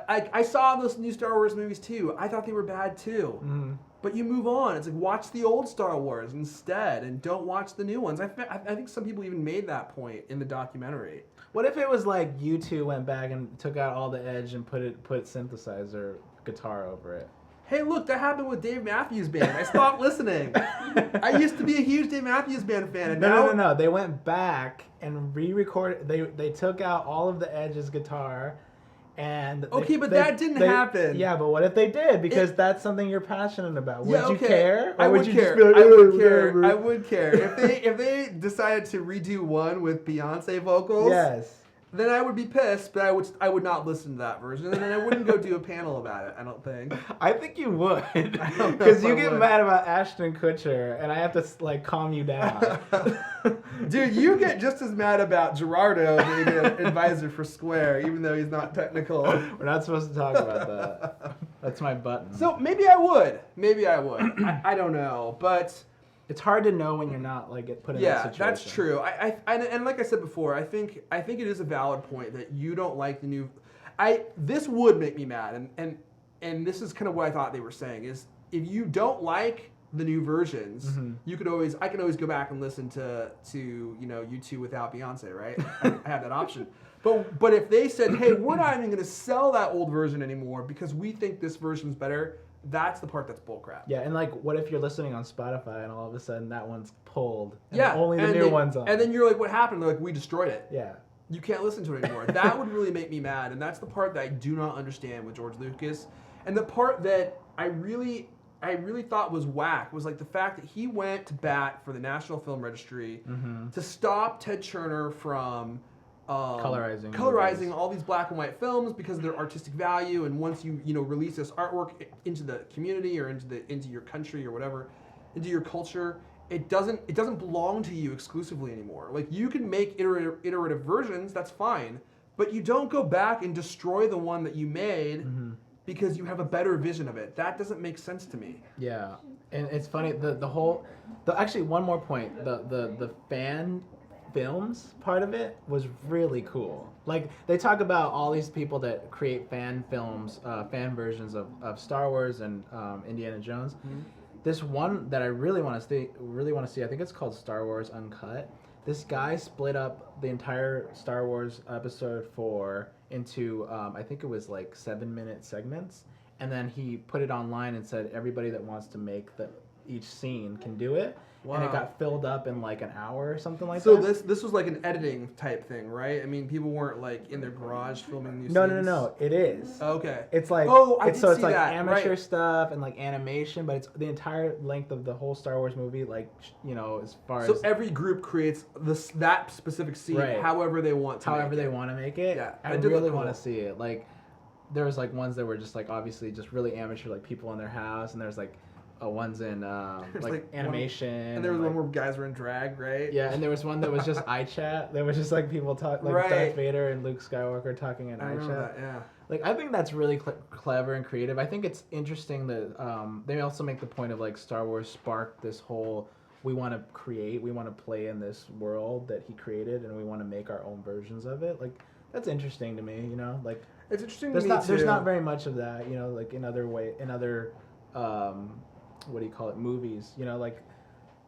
I saw those new Star Wars movies too. I thought they were bad too. Mm-hmm. But you move on. It's like watch the old Star Wars instead, and don't watch the new ones. I think some people even made that point in the documentary. What if it was like you two went back and took out all the edge and put synthesizer guitar over it? Hey, look, that happened with Dave Matthews Band. I stopped listening. I used to be a huge Dave Matthews Band fan. And No. They went back and re-recorded. They took out all of the Edge's guitar. And that didn't happen. Yeah, but what if they did? Because that's something you're passionate about. Would you care? Or would you care. Just be like, I would care. I would care. If they decided to redo one with Beyonce vocals. Yes. Then I would be pissed, but I would not listen to that version, and then I wouldn't go do a panel about it. I don't think. I think you would, because you get mad about Ashton Kutcher, and I have to like calm you down. Dude, you get just as mad about Gerardo being an advisor for Square, even though he's not technical. We're not supposed to talk about that. That's my button. So maybe I would. I don't know, but. It's hard to know when you're not like put in that situation. Yeah, that's true. And like I said before, I think it is a valid point that you don't like the new. This would make me mad, and this is kind of what I thought they were saying is if you don't like the new versions, mm-hmm. I can always go back and listen to U2 without Beyonce, right? I have that option. But if they said, hey, we're not even going to sell that old version anymore because we think this version's better. That's the part that's bullcrap. Yeah, and like, what if you're listening on Spotify and all of a sudden that one's pulled? And only the new one's on. And then you're like, what happened? They're like, we destroyed it. Yeah. You can't listen to it anymore. That would really make me mad, and that's the part that I do not understand with George Lucas. And the part that I really thought was whack was like the fact that he went to bat for the National Film Registry mm-hmm. to stop Ted Turner from colorizing all these black and white films because of their artistic value, and once you release this artwork into the community or into your country or whatever, into your culture, it doesn't belong to you exclusively anymore. Like you can make iterative versions, that's fine, but you don't go back and destroy the one that you made mm-hmm. because you have a better vision of it. That doesn't make sense to me. Yeah, and it's funny actually one more point, the fan films part of it was really cool. Like they talk about all these people that create fan films, fan versions of Star Wars and Indiana Jones. Mm-hmm. This one that I really want to see, I think it's called Star Wars Uncut. This guy split up the entire Star Wars episode 4 into I think it was like 7-minute segments, and then he put it online and said everybody that wants to make each scene can do it. Wow. And it got filled up in like an hour or something like that. So this was like an editing type thing, right? I mean, people weren't like in their garage filming new scenes. No. It is. Okay. It's like it's like amateur stuff and like animation, but it's the entire length of the whole Star Wars movie. Like as far as every group creates that specific scene however they want to. However they want to make it. Yeah. I really want to see it. Like there was like ones that were just like obviously just really amateur, like people in their house, and there's like. One's in like animation. And there was one where guys were in drag, right? Yeah, and there was one that was just iChat. There was just like people talk, like Darth Vader and Luke Skywalker talking in iChat. That, yeah. Like I think that's really clever and creative. I think it's interesting that they also make the point of like Star Wars sparked this whole we want to play in this world that he created, and we want to make our own versions of it. Like that's interesting to me, like it's interesting to me too. There's not very much of that, like in other what do you call it, movies, like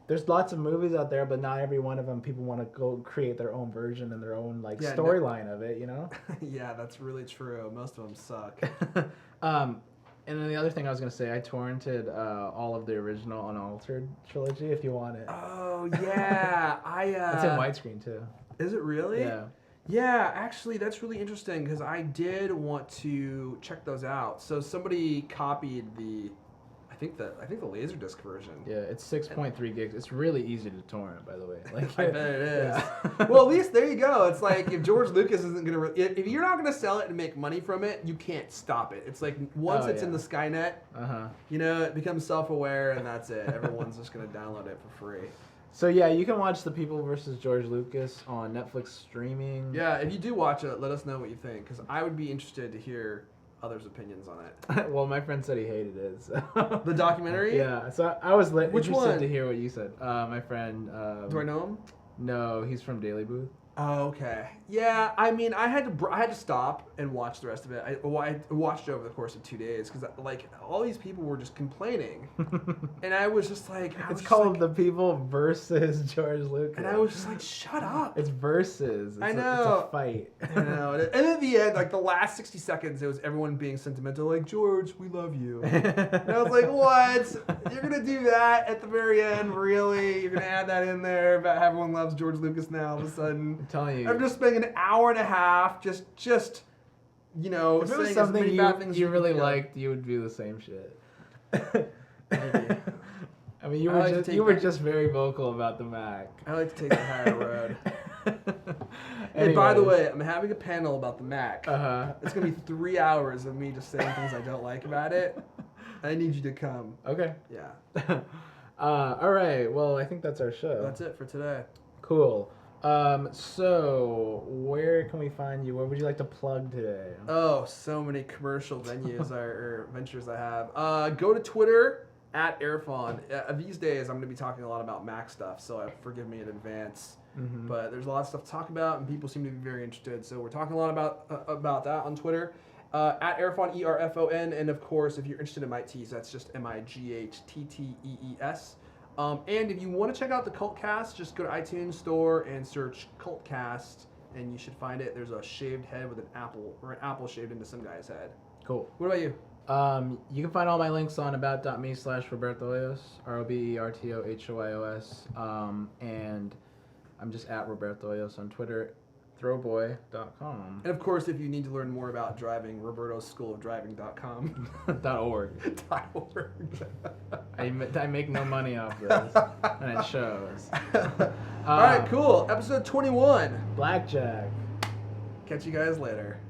there's lots of movies out there, but not every one of them people want to go create their own version and their own storyline of it, Yeah, that's really true. Most of them suck. And then the other thing I was going to say, I torrented all of the original Unaltered trilogy if you want it. Oh yeah. It's in widescreen too. Is it really? Yeah. Yeah, actually, that's really interesting because I did want to check those out. So somebody copied think the Laserdisc version. Yeah, it's 6.3 gigs. It's really easy to torrent, by the way. Like, I bet it is. Yeah. Well, at least there you go. It's like if George Lucas isn't gonna, if you're not gonna sell it and make money from it, you can't stop it. It's like once it's in the Skynet, you know, it becomes self-aware and that's it. Everyone's just gonna download it for free. So yeah, you can watch The People versus George Lucas on Netflix streaming. Yeah, if you do watch it, let us know what you think, because I would be interested to hear others' opinions on it. Well, my friend said he hated it. So. The documentary? Yeah, so I was Which interested one? to hear what you said. My friend. Do I know him? No, he's from Daily Booth. Oh, okay. Yeah, I mean, I had to stop and watch the rest of it. I watched it over the course of 2 days because like all these people were just complaining, and I was just like, it's called The People versus George Lucas, and I was just like, shut up. It's versus. I know. It's a fight. I know. And at the end, like the last 60 seconds, it was everyone being sentimental, like George, we love you. And I was like, what? You're gonna do that at the very end? Really? You're gonna add that in there about how everyone loves George Lucas now all of a sudden? I'm telling you. I'm just spending an hour and a half just you know, if it was saying something as many bad things you really can. liked, you would do the same shit. Maybe. I mean, you were just very vocal about the Mac. I like to take the higher road. Hey, by the way, I'm having a panel about the Mac. It's gonna be 3 hours of me just saying things I don't like about it. I need you to come. Okay. Yeah. All right. Well, I think that's our show. That's it for today. Cool. So where can we find you? What would you like to plug today? Oh, so many commercial venues or ventures I have. Go to Twitter @Airfon. These days, I'm going to be talking a lot about Mac stuff, so forgive me in advance. Mm-hmm. But there's a lot of stuff to talk about, and people seem to be very interested. So we're talking a lot about that on Twitter. @Airfon, ERFON, and of course, if you're interested in Mightees, that's just MIGHTTEES. And if you want to check out the Cultcast, just go to iTunes Store and search Cultcast, and you should find it. There's a shaved head with an apple shaved into some guy's head. Cool. What about you? You can find all my links on about.me/Roberto Hoyos, ROBERTOHOYOS. And I'm just @Roberto Hoyos on Twitter, throwboy.com. And of course, if you need to learn more about driving, robertoschoolofdriving.com. .org. .org. I make no money off this, and it shows. All right, cool. Episode 21. Blackjack. Catch you guys later.